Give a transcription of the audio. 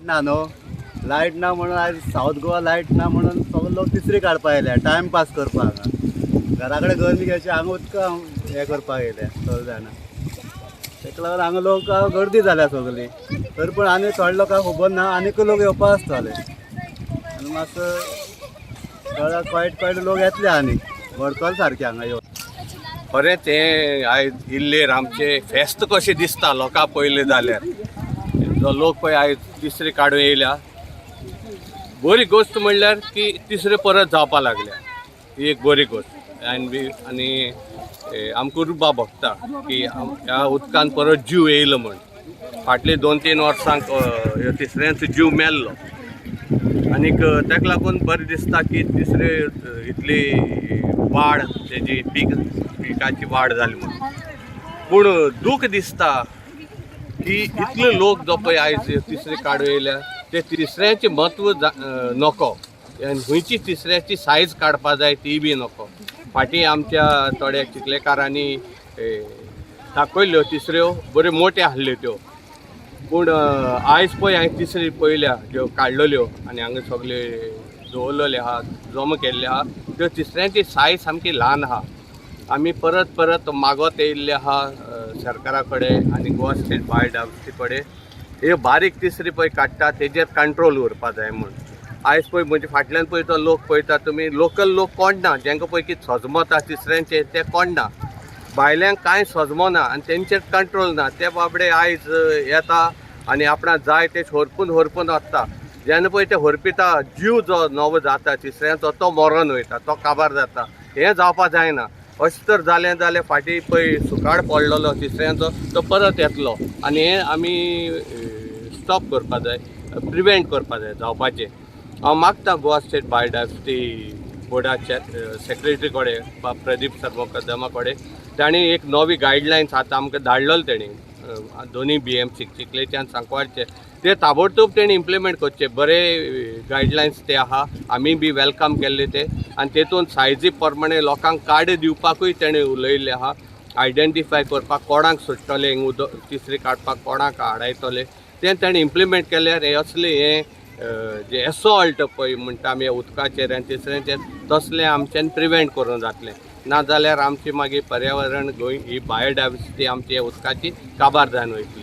ना न्हू लायट ना म्हणून आज साऊथ गोवा लायट ना म्हणून सगळे लोक तिसरी काडपा येयले टायमपास करपाक घरा कडेन गरमी घेवचे हांगा उदका हे करपाक येयले सगळे जाणां तेका लागून हांगा लोक गर्दी जाल्या सगळी तरी पूण आनी थोडे लोकांक खबर ना आनीक लोक येवपा आसतले आनी मातसो थोडे वायट लोक येतले आनी व्हरतले सारके हांगा येवन खरेंच हें आयज इल्लेर आमचें फेस्त कशें दिसता लोकां पयलें जाल्यार जो लोक पळय आयज तिसरी काडून येयल्या बरी गोश्ट म्हणल्यार की तिसरे परत जावपा लागल्या ही एक बरी गोश्ट आनी आमकां रुबा भोगता की ह्या उदकान परत जीव येयलो म्हण फाटलीं 2-3 वर्सांक ह्यो तिसऱ्यांचो जीव मेल्लो आनीक ताका लागून बरें दिसता की तिसरे इतली वाड तेजी पिकाची वाड जाली म्हणून पूण दूख दिसता की इतले लोक जो पळय आयज तिसरे काडून येयल्या ते तिसऱ्याचें म्हत्व नको आनी खंयची तिसऱ्याची सायज काडपा जाय ती बी नको फाटीं आमच्या थोड्या चिखलेकारांनी दाखयल्ल्यो तिसऱ्यो बऱ्यो मोठ्यो आसल्यो त्यो पूण आयज पळय हांवें तिसरी पळयल्या ज्यो काडलेल्यो आनी हांगा सगळे दवरलेले आहा जमा केल्ले आहा त्यो तिसऱ्यांची सायज सामकी ल्हान आहा आमी परत मागोत येयल्ले आहा सरकारा कडेन आनी गोवा स्टेट बायोडायवर्सिटी कडेन हे बारीक तिसरी पळय काडटा तेजेर कंट्रोल उरपा जाय म्हूण आयज पळय म्हणजे फाटल्यान पळय तो लोक पळयता तुमी लोकल लोक कोण ना जेंका पळय कितें सजमता तिसऱ्यांचे ते कोण ना भायल्यांक कांय सजमना आनी तेंचेर कंट्रोल ना ते बाबडे आयज येता आनी आपणाक जाय ते होरपून वचता जेन्ना पळय ते होरपिता जीव जो नवो जाता तिसऱ्यांचो तो मरोन वयता तो काबार जाता हें जावपा जायना अशें तर जालें जाल्यार फाटीं पळय सुकाळ पडलेलो तिसऱ्यांचो तो परत येतलो आनी हें आमी स्टॉप करपा जाय प्रिवेंट करपा जाय जावपाचें हांव मागता गोवा स्टेट बायोडायवर्सिटी बोर्डाच्या सेक्रेटरी कडेन प्रदीप सर्मोकदमा कडेन तांणी एक नवी गायडलायन्स आतां आमकां धाडलेलो तेणी दोनी BMC चिखलेच्यान सांकवाळचे ते ताबडतोब तेणी इम्प्लिमेंट करचे बरे गायडलायन्स ते आहा आमी बी वेलकम केल्ले ते आनी तेतून सायजी प्रमाणे लोकांक कार्ड दिवपाकूय तेणी उलयल्ले आहा आयडेंटिफाय करपाक कोणाक सुट्टले हिंग उदक तिसरी काडपाक कोणाक हाडयतले तें तेणी इम्प्लिमेंट केल्यार हे असले हे जे एसॉल्ट पळय म्हणटा आमी उदकाचेर आनी तिसऱ्यांचेर तसलें आमच्यान प्रिवेंट करूं जातलें नाजाल्यार आमची मागीर पर्यावरण गोंय ही बायोडायवर्सिटी आमची उदकाची काबार जावन वयतली.